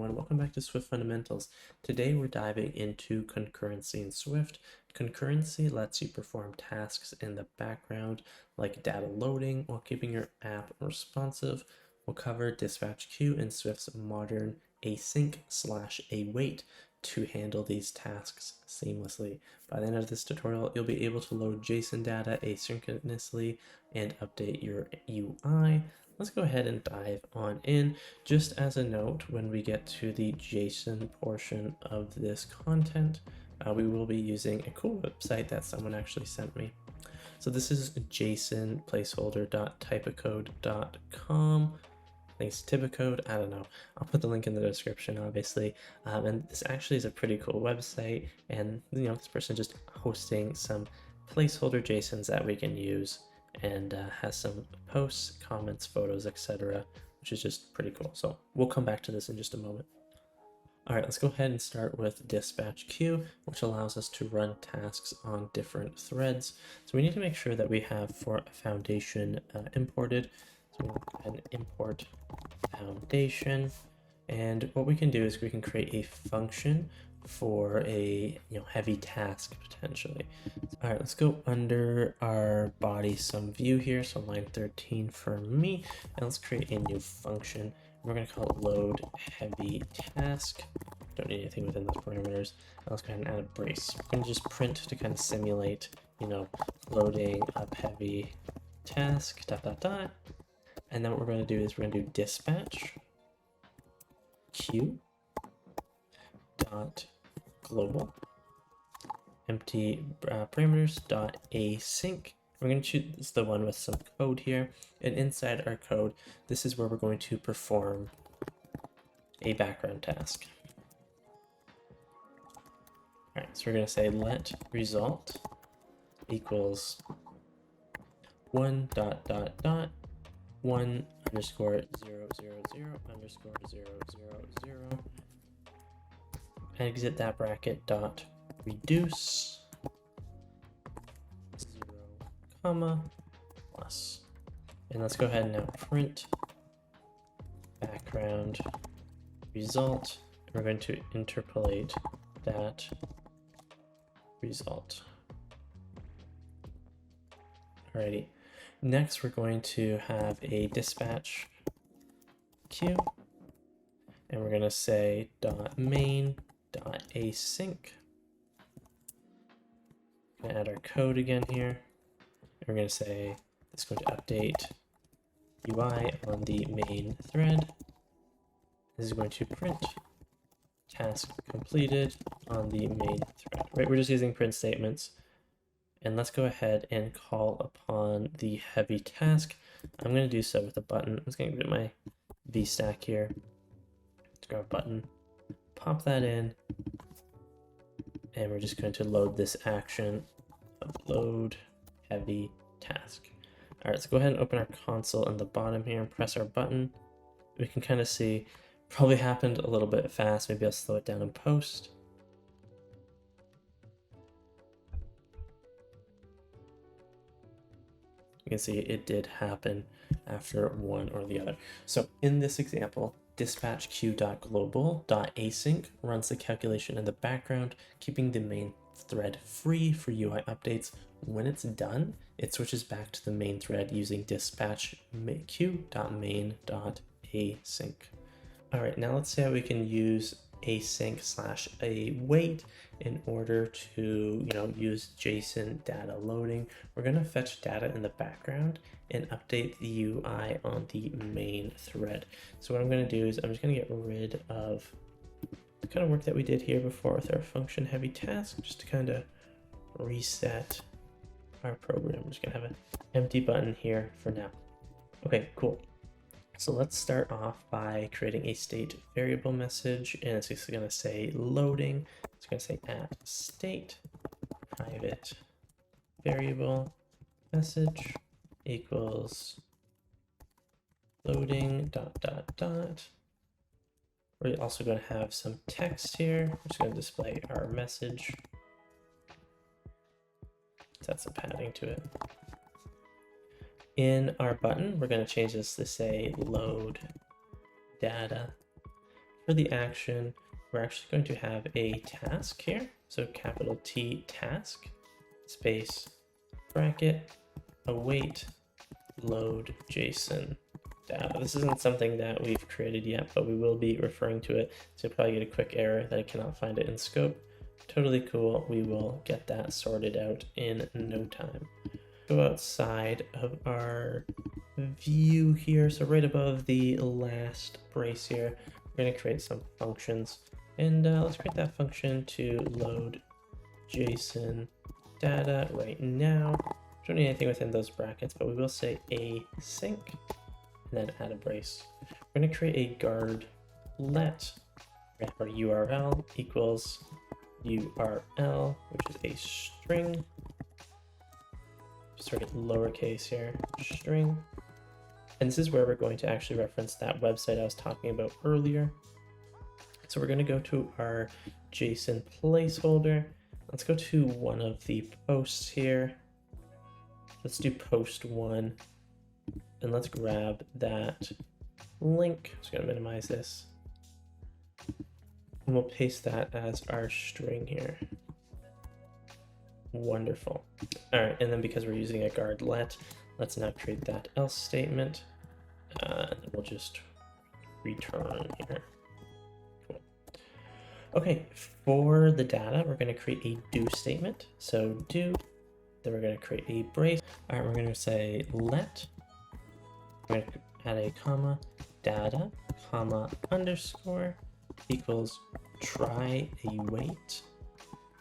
everyone, welcome back to Swift Fundamentals. Today we're diving into concurrency in Swift. Concurrency lets you perform tasks in the background like data loading while keeping your app responsive. We'll cover DispatchQueue in Swift's modern async/await to handle these tasks seamlessly. By the end of this tutorial, you'll be able to load JSON data asynchronously and update your UI. Let's go ahead and dive on in. Just as a note, when we get to the JSON portion of this content, we will be using a cool website that someone actually sent me. So this is JSONPlaceholder.typocode.com. I think it's Typicode, I don't know. I'll put the link in the description, obviously. And this actually is a pretty cool website. And this person just hosting some placeholder JSONs that we can use, and has some posts, comments, photos, etc., which is just pretty cool. So we'll come back to this in just a moment. All right, let's go ahead and start with DispatchQueue, which allows us to run tasks on different threads. So we need to make sure that we have for foundation imported. So we'll go ahead and import foundation. And what we can do is we can create a function for a heavy task potentially. All right, let's go under our body some view here. So line 13 for me, and let's create a new function. We're going to call it load heavy task. Don't need anything within those parameters. And let's go ahead and add a brace. We're going to just print to kind of simulate, loading up heavy task, ... And then what we're going to do is we're going to do dispatch queue dot global empty parameters dot async. We're going to choose the one with some code here, and inside our code, this is where we're going to perform a background task. All right, so we're going to say let result equals 1 ... 1 _0 0 0 _ 0 0 0. Exit that bracket dot reduce 0, plus. And let's go ahead and now print background result. We're going to interpolate that result. Alrighty. Next, we're going to have a dispatch queue, and we're going to say .main.async. We're going to add our code again here. And we're going to say it's going to update UI on the main thread. This is going to print task completed on the main thread. Right, we're just using print statements. And let's go ahead and call upon the heavy task. I'm going to do so with a button. I'm just going to get my VStack here. Let's grab a button, pop that in, and we're just going to load this action of load heavy task. All right, let's go ahead and open our console in the bottom here and press our button. We can kind of see, probably happened a little bit fast. Maybe I'll slow it down in post. You can see it did happen after one or the other. So in this example, dispatchQueue.global.async runs the calculation in the background, keeping the main thread free for UI updates. When it's done, it switches back to the main thread using dispatchQueue.main.async. All right, now let's see how we can use async/await in order to use JSON data loading. We're going to fetch data in the background and update the UI on the main thread. So what I'm going to do is I'm just going to get rid of the kind of work that we did here before with our function heavy task, just to kind of reset our program. I'm just going to have an empty button here for now. Okay, cool. So let's start off by creating a state variable message, and it's just going to say loading. It's going to say at state private variable message equals loading ... We're also going to have some text here. We're just going to display our message. Let's add some padding to it. In our button, we're going to change this to say load data For the action, we're actually going to have a task here. So capital T task, space, bracket, await, load JSON data. This isn't something that we've created yet, but we will be referring to it. So you'll probably get a quick error that I cannot find it in scope. Totally cool. We will get that sorted out in no time. Go outside of our view here. So right above the last brace here, we're going to create some functions. And let's create that function to load JSON data right now. Don't need anything within those brackets, but we will say async and then add a brace. We're going to create a guard let our URL equals URL, which is a string. Sorry, lowercase here, string. And this is where we're going to actually reference that website I was talking about earlier. So we're going to go to our JSON placeholder. Let's go to one of the posts here. Let's do post 1. And let's grab that link. I'm just going to minimize this. And we'll paste that as our string here. Wonderful. All right, and then because we're using a guard let, let's now create that else statement. And we'll just return here. Cool. Okay, for the data, we're going to create a do statement. So do, then we're going to create a brace. All right, we're going to say let. We're going to add a comma, data, comma, underscore, equals try await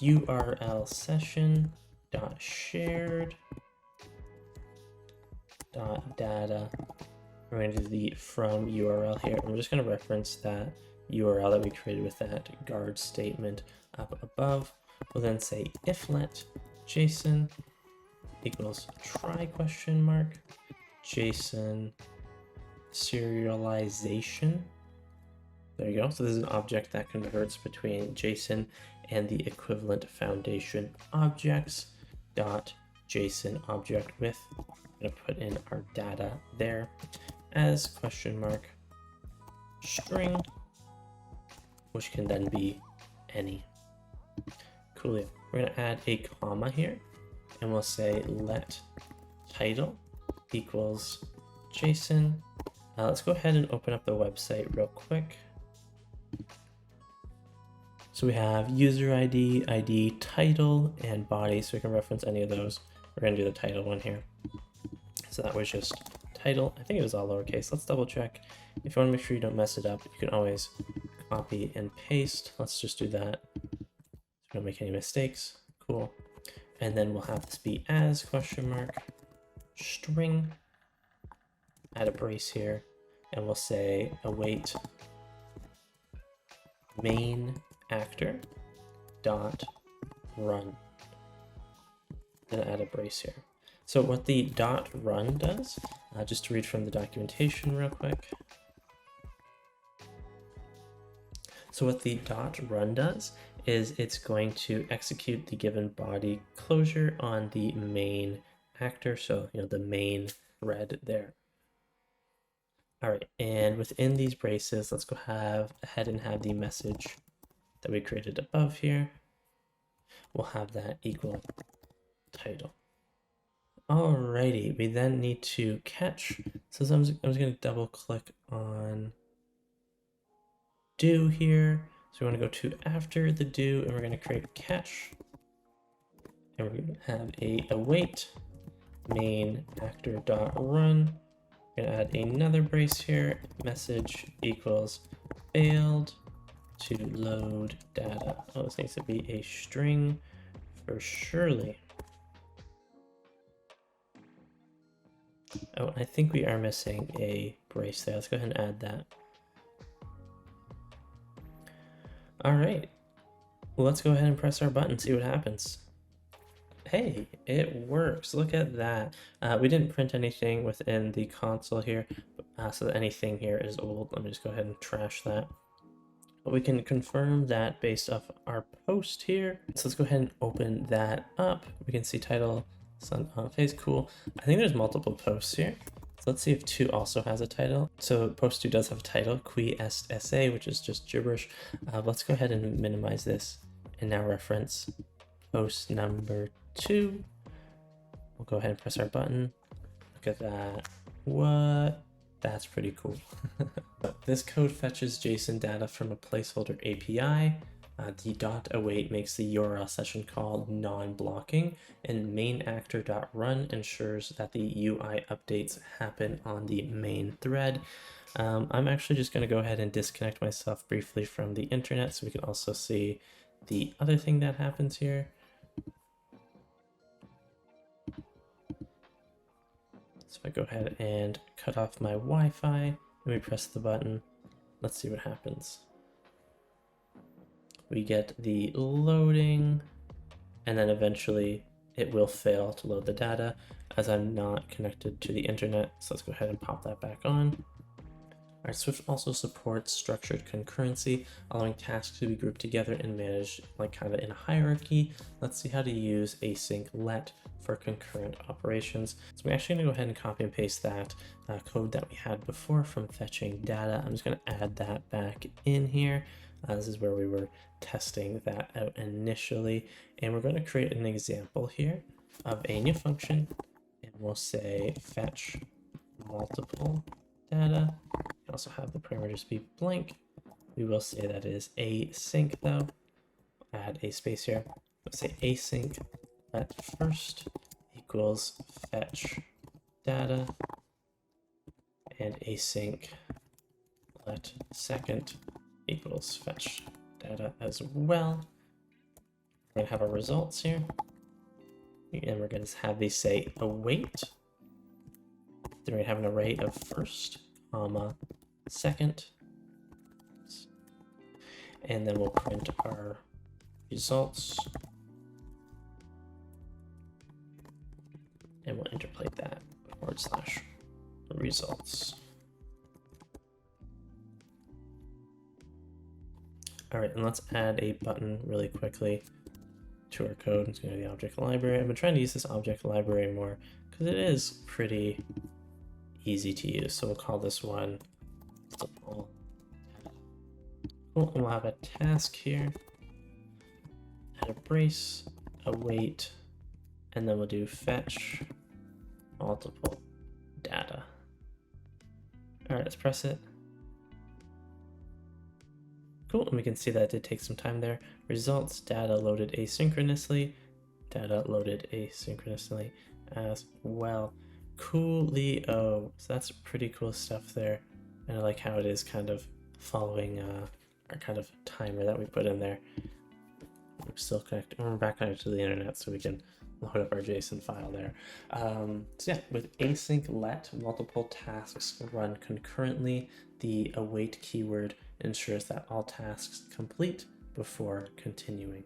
URL session dot shared dot data. We're going to do the from URL here. And we're just going to reference that URL that we created with that guard statement up above. We'll then say if let JSON equals try question mark JSON serialization. There you go. So this is an object that converts between JSON and the equivalent foundation objects dot JSON object with. I'm going to put in our data there as question mark string, which can then be any. Cool. We're going to add a comma here and we'll say let title equals JSON. Let's go ahead and open up the website real quick. So we have user ID, ID, title, and body, so we can reference any of those. We're going to do the title one here. So that was just title. I think it was all lowercase. Let's double check. If you want to make sure you don't mess it up, you can always copy and paste. Let's just do that so we don't make any mistakes. Cool. And then we'll have this be as question mark string. Add a brace here, and we'll say await main actor dot run. Then add a brace here. So what the dot run does, just to read from the documentation real quick. So what the dot run does is it's going to execute the given body closure on the main actor. So, the main thread there. All right, and within these braces, let's go ahead and have the message that we created above here. We'll have that equal title. Alrighty, we then need to catch. So I'm just going to double click on do here. So we want to go to after the do, and we're going to create catch. And we're going to have a await main actor dot run. We're going to add another brace here. Message equals failed to load data. Oh, this needs to be a string for surely. Oh, I think we are missing a brace there. Let's go ahead and add that. All right. Well, let's go ahead and press our button, see what happens. Hey, it works. Look at that. We didn't print anything within the console here, so that anything here is old. Let me just go ahead and trash that. But we can confirm that based off our post here. So let's go ahead and open that up. We can see title, sun on face, cool. I think there's multiple posts here. So let's see if 2 also has a title. So post 2 does have a title, qui est sa, which is just gibberish. Let's go ahead and minimize this and now reference post number 2. We'll go ahead and press our button. Look at that. What? That's pretty cool. This code fetches JSON data from a placeholder API. The .await makes the URL session call non-blocking, and main_actor.run ensures that the UI updates happen on the main thread. I'm actually just going to go ahead and disconnect myself briefly from the internet so we can also see the other thing that happens here. So if I go ahead and cut off my Wi-Fi and we press the button, let's see what happens. We get the loading, and then eventually it will fail to load the data as I'm not connected to the internet. So let's go ahead and pop that back on. All right, Swift also supports structured concurrency, allowing tasks to be grouped together and managed like kind of in a hierarchy. Let's see how to use async let for concurrent operations. So we're actually gonna go ahead and copy and paste that code that we had before from fetching data. I'm just gonna add that back in here. This is where we were testing that out initially. And we're gonna create an example here of a new function, and we'll say fetch multiple data. We also have the parameters be blank. We will say that is async though. Add a space here. Let's say async let first equals fetch data, and async let second equals fetch data as well. We're gonna have our results here, and we're gonna have these say await. Then we have an array of first, comma, second, and then we'll print our results, and we'll interpolate that / results. All right, and let's add a button really quickly to our code. It's going to be the object library. I've been trying to use this object library more because it is pretty easy to use. So we'll call this one multiple. Cool, and we'll have a task here, add a brace, await, and then we'll do fetch multiple data. All right, let's press it. Cool, and we can see that it did take some time there. Results, data loaded asynchronously as well. Coolio. So that's pretty cool stuff there. And I like how it is kind of following our kind of timer that we put in there. We're still connected, and we're back connected to the internet so we can load up our JSON file there. So yeah, with async let, multiple tasks run concurrently. The await keyword ensures that all tasks complete before continuing.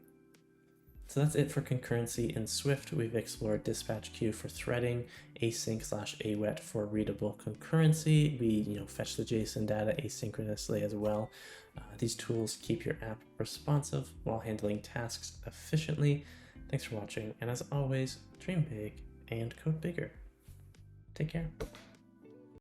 So that's it for concurrency in Swift. We've explored DispatchQueue for threading, async/await for readable concurrency. We fetch the JSON data asynchronously as well. These tools keep your app responsive while handling tasks efficiently. Thanks for watching, and as always, dream big and code bigger. Take care.